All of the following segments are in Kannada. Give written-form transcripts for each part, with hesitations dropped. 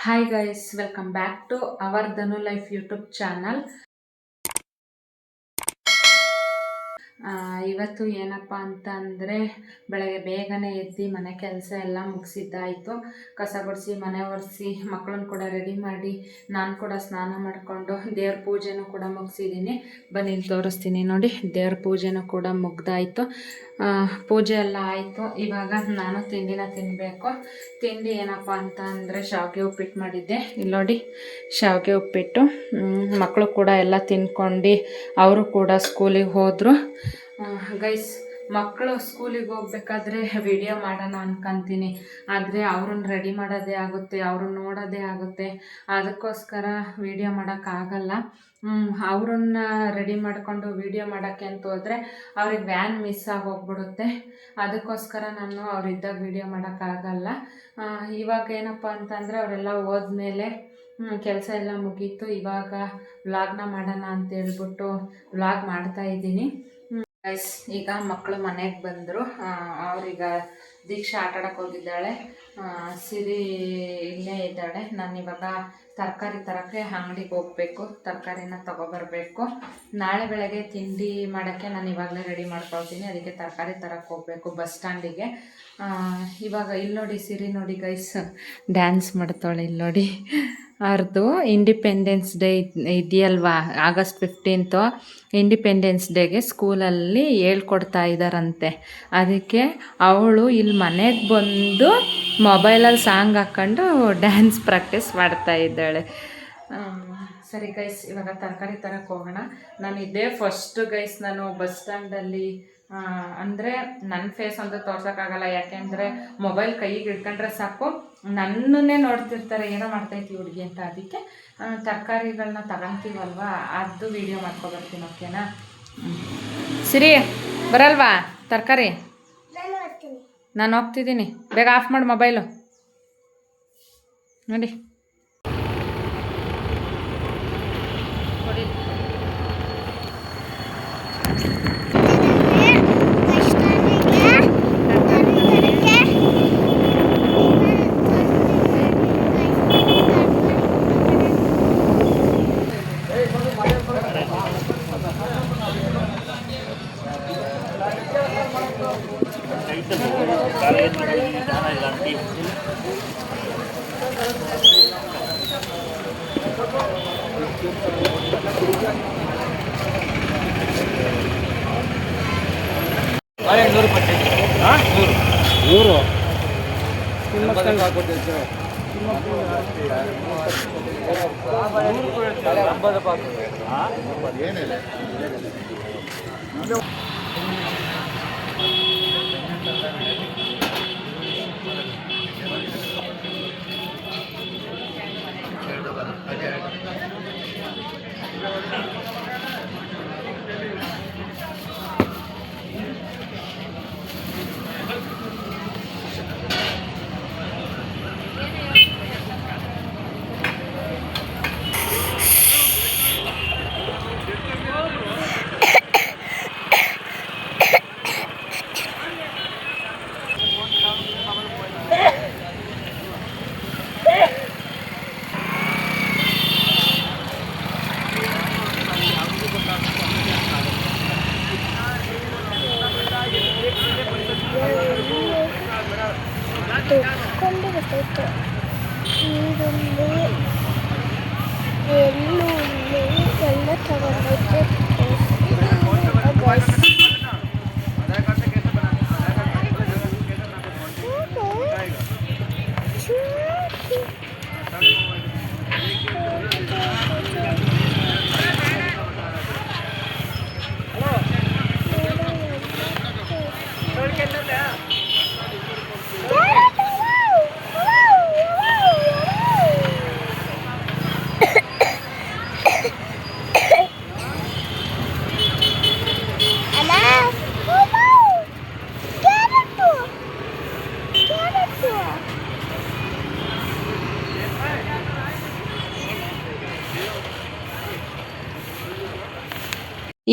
Hi guys, welcome back to our Dhanu Life YouTube channel. ಇವತ್ತು ಏನಪ್ಪ ಅಂತಂದರೆ ಬೆಳಗ್ಗೆ ಬೇಗನೆ ಎದ್ದು ಮನೆ ಕೆಲಸ ಎಲ್ಲ ಮುಗಿಸಿದ್ದಾಯಿತು. ಕಸ ಗುಡಿಸಿ ಮನೆ ಒರೆಸಿ ಮಕ್ಕಳನ್ನ ಕೂಡ ರೆಡಿ ಮಾಡಿ ನಾನು ಕೂಡ ಸ್ನಾನ ಮಾಡಿಕೊಂಡು ದೇವ್ರ ಪೂಜೆನೂ ಕೂಡ ಮುಗಿಸಿದ್ದೀನಿ. ಬನ್ನಿ ತೋರಿಸ್ತೀನಿ ನೋಡಿ. ದೇವ್ರ ಪೂಜೆನೂ ಕೂಡ ಮುಗ್ದಾಯಿತು. ಪೂಜೆ ಎಲ್ಲ ಆಯಿತು. ಇವಾಗ ನಾನು ತಿಂಡಿನ ತಿನ್ನಬೇಕು. ತಿಂಡಿ ಏನಪ್ಪ ಅಂತ ಅಂದರೆ ಶಾವಿಗೆ ಉಪ್ಪಿಟ್ಟು ಮಾಡಿದ್ದೆ. ಇಲ್ಲಿ ನೋಡಿ ಶಾವಿಗೆ ಉಪ್ಪಿಟ್ಟು. ಮಕ್ಕಳು ಕೂಡ ಎಲ್ಲ ತಿನ್ಕೊಂಡು ಅವರು ಕೂಡ ಸ್ಕೂಲಿಗೆ ಹೋದರು. ಗೈಸ್, ಮಕ್ಕಳು ಸ್ಕೂಲಿಗೆ ಹೋಗ್ಬೇಕಾದ್ರೆ ವಿಡಿಯೋ ಮಾಡೋಣ ಅನ್ಕೊಂತೀನಿ, ಆದರೆ ಅವ್ರನ್ನ ರೆಡಿ ಮಾಡೋದೇ ಆಗುತ್ತೆ, ಅವ್ರನ್ನ ನೋಡೋದೇ ಆಗುತ್ತೆ. ಅದಕ್ಕೋಸ್ಕರ ವಿಡಿಯೋ ಮಾಡೋಕ್ಕಾಗಲ್ಲ. ಅವ್ರನ್ನ ರೆಡಿ ಮಾಡಿಕೊಂಡು ವಿಡಿಯೋ ಮಾಡೋಕ್ಕೆ ಅಂತ ಹೋದರೆ ಅವ್ರಿಗೆ ವ್ಯಾನ್ ಮಿಸ್ ಆಗಿ ಹೋಗ್ಬಿಡುತ್ತೆ. ಅದಕ್ಕೋಸ್ಕರ ನಾನು ಅವರಿದ್ದಾಗ ವಿಡಿಯೋ ಮಾಡೋಕ್ಕಾಗಲ್ಲ. ಇವಾಗ ಏನಪ್ಪ ಅಂತಂದರೆ ಅವರೆಲ್ಲ ಹೋದ್ಮೇಲೆ ಕೆಲಸ ಎಲ್ಲ ಮುಗೀತು. ಇವಾಗ ವ್ಲಾಗ್ನ ಮಾಡೋಣ ಅಂತೇಳ್ಬಿಟ್ಟು ವ್ಲಾಗ್ ಮಾಡ್ತಾಯಿದ್ದೀನಿ. ಗೈಸ್, ಈಗ ಮಕ್ಕಳು ಮನೆಗೆ ಬಂದರು. ಅವ್ರೀಗ ದೀಕ್ಷಾ ಆಟಾಡಕ್ಕೆ ಹೋಗಿದ್ದಾಳೆ. ಸಿರಿ ಇಲ್ಲೇ ಇದ್ದಾಳೆ. ನಾನಿವಾಗ ತರಕಾರಿ ತರೋಕ್ಕೆ ಅಂಗಡಿಗೆ ಹೋಗಬೇಕು. ತರಕಾರಿನ ತೊಗೊಬರ್ಬೇಕು. ನಾಳೆ ಬೆಳಗ್ಗೆ ತಿಂಡಿ ಮಾಡೋಕ್ಕೆ ನಾನು ಇವಾಗಲೇ ರೆಡಿ ಮಾಡ್ಕೊಳ್ತೀನಿ. ಅದಕ್ಕೆ ತರಕಾರಿ ತರಕ್ಕೆ ಹೋಗಬೇಕು ಬಸ್ ಸ್ಟ್ಯಾಂಡಿಗೆ. ಇವಾಗ ಇಲ್ಲಿ ನೋಡಿ, ಸಿರಿ ನೋಡಿ ಗೈಸ್, ಡ್ಯಾನ್ಸ್ ಮಾಡ್ತಾಳೆ. ಇಲ್ಲಿ ನೋಡಿ, ಅವ್ರದ್ದು ಇಂಡಿಪೆಂಡೆನ್ಸ್ ಡೇ ಇದೆಯಲ್ವಾ, August 15th ಇಂಡಿಪೆಂಡೆನ್ಸ್ ಡೇಗೆ ಸ್ಕೂಲಲ್ಲಿ ಹೇಳ್ಕೊಡ್ತಾ ಇದ್ದಾರಂತೆ. ಅದಕ್ಕೆ ಅವಳು ಇಲ್ಲಿ ಮನೆಗೆ ಬಂದು ಮೊಬೈಲಲ್ಲಿ ಸಾಂಗ್ ಹಾಕ್ಕೊಂಡು ಡ್ಯಾನ್ಸ್ ಪ್ರಾಕ್ಟೀಸ್ ಮಾಡ್ತಾ ಇದ್ದಾಳೆ. ಸರಿ ಗೈಸ್, ಇವಾಗ ತರಕಾರಿ ತರಕ್ಕೆ ಹೋಗೋಣ. ನಾನು ಇದೇ ಫಸ್ಟ್ ಗೈಸ್ ನಾನು ಬಸ್ ಸ್ಟ್ಯಾಂಡಲ್ಲಿ, ಅಂದರೆ ನನ್ನ ಫೇಸ್ ಅಂತೂ ತೋರ್ಸೋಕ್ಕಾಗಲ್ಲ. ಯಾಕೆಂದರೆ ಮೊಬೈಲ್ ಕೈಗೆ ಹಿಡ್ಕೊಂಡ್ರೆ ಸಾಕು, ನನ್ನನ್ನೇ ನೋಡ್ತಿರ್ತಾರೆ, ಏನೋ ಮಾಡ್ತೈತಿ ಹುಡುಗಿ ಅಂತ. ಅದಕ್ಕೆ ತರಕಾರಿಗಳನ್ನ ತಗೊತೀವಲ್ವ, ಅದು ವೀಡಿಯೋ ಮಾಡ್ಕೊಬರ್ತೀನಿ. ಓಕೆನಾ? ಸಿರಿ ಬರಲ್ವಾ ತರಕಾರಿ? ನಾನು ಹೋಗ್ತಿದ್ದೀನಿ, ಬೇಗ ಆಫ್ ಮಾಡಿ ಮೊಬೈಲು. ನೋಡಿ ಕೊಂಡು ಗೊತ್ತಾಯ್ತು. ಈರುಳ್ಳಿ, ಎಳ್ಳುಳ್ಳಿ ಎಲ್ಲ ತಗೊಂಡೈತೆ.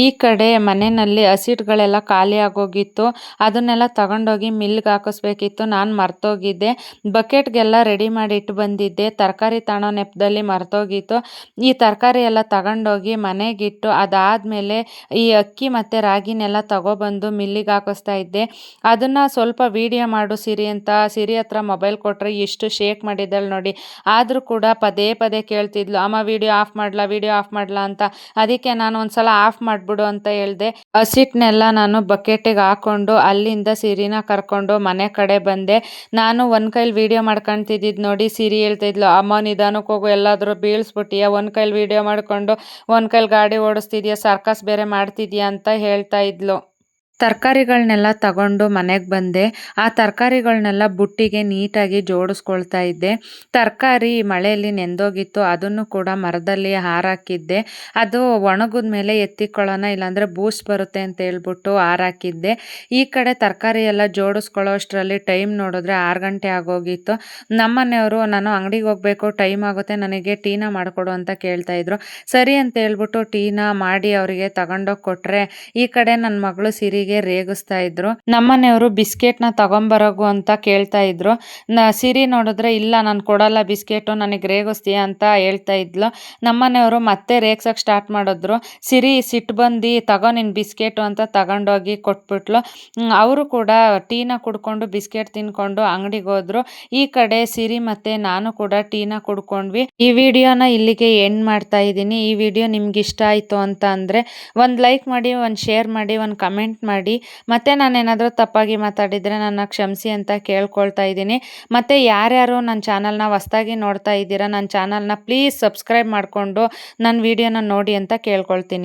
ಈ ಕಡೆ ಮನೆಯಲ್ಲಿ ಹಸಿಟ್ಟುಗಳೆಲ್ಲ ಖಾಲಿ ಆಗೋಗಿತ್ತು. ಅದನ್ನೆಲ್ಲ ತಗೊಂಡೋಗಿ ಮಿಲ್ಗೆ ಹಾಕಿಸ್ಬೇಕಿತ್ತು. ನಾನು ಮರ್ತೋಗಿದ್ದೆ. ಬಕೆಟ್ಗೆಲ್ಲ ರೆಡಿ ಮಾಡಿ ಇಟ್ಟು ಬಂದಿದ್ದೆ. ತರಕಾರಿ ತಗೊಳ್ಳೋ ನೆಪದಲ್ಲಿ ಮರ್ತೋಗಿತ್ತು. ಈ ತರಕಾರಿ ಎಲ್ಲ ತಗೊಂಡೋಗಿ ಮನೆಗಿಟ್ಟು ಅದಾದಮೇಲೆ ಈ ಅಕ್ಕಿ ಮತ್ತು ರಾಗಿನೆಲ್ಲ ತಗೊಬಂದು ಮಿಲ್ಲಿಗೆ ಹಾಕಿಸ್ತಾ ಇದ್ದೆ. ಅದನ್ನು ಸ್ವಲ್ಪ ವಿಡಿಯೋ ಮಾಡು ಸಿರಿ ಅಂತ ಸಿರಿ ಹತ್ರ ಮೊಬೈಲ್ ಕೊಟ್ಟರೆ ಎಷ್ಟು ಶೇಕ್ ಮಾಡಿದ್ದಾಳೆ ನೋಡಿ. ಆದರೂ ಕೂಡ ಪದೇ ಪದೇ ಕೇಳ್ತಿದ್ಲು, ಅಮ್ಮ ವಿಡಿಯೋ ಆಫ್ ಮಾಡಲಾ ಅಂತ. ಅದಕ್ಕೆ ನಾನು ಒಂದ್ಸಲ ಆಫ್ ಮಾಡಿಬಿಡು ಅಂತ ಹೇಳಿದೆ. ಹಸಿಟ್ಟನ್ನೆಲ್ಲ ನಾನು ಬಕೆಟಿಗೆ ಹಾಕ್ಕೊಂಡು ಅಲ್ಲಿಂದ ಸಿರಿನ ಕರ್ಕೊಂಡು ಮನೆ ಕಡೆ ಬಂದೆ. ನಾನು ಒಂದು ಕೈಲಿ ವಿಡಿಯೋ ಮಾಡ್ಕೊತಿದ್ದಿದ್ದು ನೋಡಿ ಸಿರಿ ಹೇಳ್ತಿದ್ಲು, ಅಮ್ಮ ನಿಧಾನಕ್ಕೆ ಹೋಗು, ಎಲ್ಲಾದರೂ ಬೀಳಿಸ್ಬಿಟ್ಟಿಯಾ, ಒಂದು ಕೈಲಿ ವಿಡಿಯೋ ಮಾಡಿಕೊಂಡು ಒಂದು ಕೈಲಿ ಗಾಡಿ ಓಡಿಸ್ತಿದ್ಯಾ, ಸರ್ಕಸ್ ಬೇರೆ ಮಾಡ್ತಿದ್ಯಾ ಅಂತ ಹೇಳ್ತಾ ಇದ್ಲು. ತರಕಾರಿಗಳನ್ನೆಲ್ಲ ತಗೊಂಡು ಮನೆಗೆ ಬಂದೆ. ಆ ತರಕಾರಿಗಳನ್ನೆಲ್ಲ ಬುಟ್ಟಿಗೆ ನೀಟಾಗಿ ಜೋಡಿಸ್ಕೊಳ್ತಾ ಇದ್ದೆ. ತರಕಾರಿ ಮಳೆಯಲ್ಲಿ ನೆಂದೋಗಿತ್ತು, ಅದನ್ನು ಕೂಡ ಮರದಲ್ಲಿ ಹಾರಾಕಿದ್ದೆ. ಅದು ಒಣಗಿದ ಮೇಲೆ ಎತ್ತಿಕೊಳ್ಳೋಣ, ಇಲ್ಲಾಂದರೆ ಬೂಸ್ಟ್ ಬರುತ್ತೆ ಅಂತ ಹೇಳ್ಬಿಟ್ಟು ಹಾರಾಕಿದ್ದೆ. ಈ ಕಡೆ ತರಕಾರಿ ಎಲ್ಲ ಜೋಡಿಸ್ಕೊಳ್ಳೋ ಅಷ್ಟರಲ್ಲಿ ಟೈಮ್ ನೋಡಿದ್ರೆ 6 ಗಂಟೆ ಆಗೋಗಿತ್ತು. ನಮ್ಮನೆಯವರು ನಾನು ಅಂಗಡಿಗೆ ಹೋಗಬೇಕು, ಟೈಮ್ ಆಗುತ್ತೆ, ನನಗೆ ಟೀನ ಮಾಡಿಕೊಡು ಅಂತ ಕೇಳ್ತಾಯಿದ್ರು. ಸರಿ ಅಂತ ಹೇಳ್ಬಿಟ್ಟು ಟೀನ ಮಾಡಿ ಅವರಿಗೆ ತಗೊಂಡೋಗಿ ಕೊಟ್ಟರೆ ಈ ಕಡೆ ನನ್ನ ಮಗಳು ಸಿರಿಗೆ ರೇಗಿಸ್ತಾ ಇದ್ರು. ನಮ್ಮನೆಯವರು ಬಿಸ್ಕೆಟ್ನ ತಗೊಂಬರೋಗು ಅಂತ ಕೇಳ್ತಾ ಇದ್ರು. ಸಿರಿ ನೋಡಿದ್ರೆ ಇಲ್ಲ ನಾನು ಕೊಡಲ್ಲ ಬಿಸ್ಕೆಟು, ನನಗೆ ರೇಗಿಸ್ತೀಯ ಅಂತ ಹೇಳ್ತಾ ಇದ್ಲು. ನಮ್ಮನೆಯವರು ಮತ್ತೆ ರೇಗ್ಸಕ್ಕೆ ಸ್ಟಾರ್ಟ್ ಮಾಡಿದ್ರು. ಸಿರಿ ಸಿಟ್ಟು ಬಂದು ತಗೋ ನಿನ್ನ ಬಿಸ್ಕೆಟು ಅಂತ ತಗೊಂಡೋಗಿ ಕೊಟ್ಬಿಟ್ಲು. ಅವರು ಕೂಡ ಟೀನ ಕುಡ್ಕೊಂಡು ಬಿಸ್ಕೆಟ್ ತಿನ್ಕೊಂಡು ಅಂಗಡಿಗೆ ಹೋದ್ರು. ಈ ಕಡೆ ಸಿರಿ ಮತ್ತೆ ನಾನು ಕೂಡ ಟೀನ ಕುಡ್ಕೊಂಡ್ವಿ. ಈ ವಿಡಿಯೋನ ಇಲ್ಲಿಗೆ ಎಂಡ್ ಮಾಡ್ತಾ ಇದ್ದೀನಿ. ಈ ವಿಡಿಯೋ ನಿಮ್ಗೆ ಇಷ್ಟ ಆಯಿತು ಅಂತ ಅಂದರೆ ಒಂದು ಲೈಕ್ ಮಾಡಿ, ಒಂದು ಶೇರ್ ಮಾಡಿ, ಒಂದು ಕಮೆಂಟ್ ಮಾಡಿ. ಮತ್ತು ನಾನೇನಾದರೂ ತಪ್ಪಾಗಿ ಮಾತಾಡಿದರೆ ನನ್ನ ಕ್ಷಮಿಸಿ ಅಂತ ಕೇಳ್ಕೊಳ್ತಾ ಇದ್ದೀನಿ. ಮತ್ತು ಯಾರ್ಯಾರು ನನ್ನ ಚಾನಲ್ನ ಹೊಸ್ದಾಗಿ ನೋಡ್ತಾ ಇದ್ದೀರಾ, ನನ್ನ ಚಾನಲ್ನ ಪ್ಲೀಸ್ ಸಬ್ಸ್ಕ್ರೈಬ್ ಮಾಡಿಕೊಂಡು ನನ್ನ ವಿಡಿಯೋನ ನೋಡಿ ಅಂತ ಕೇಳ್ಕೊಳ್ತೀನಿ.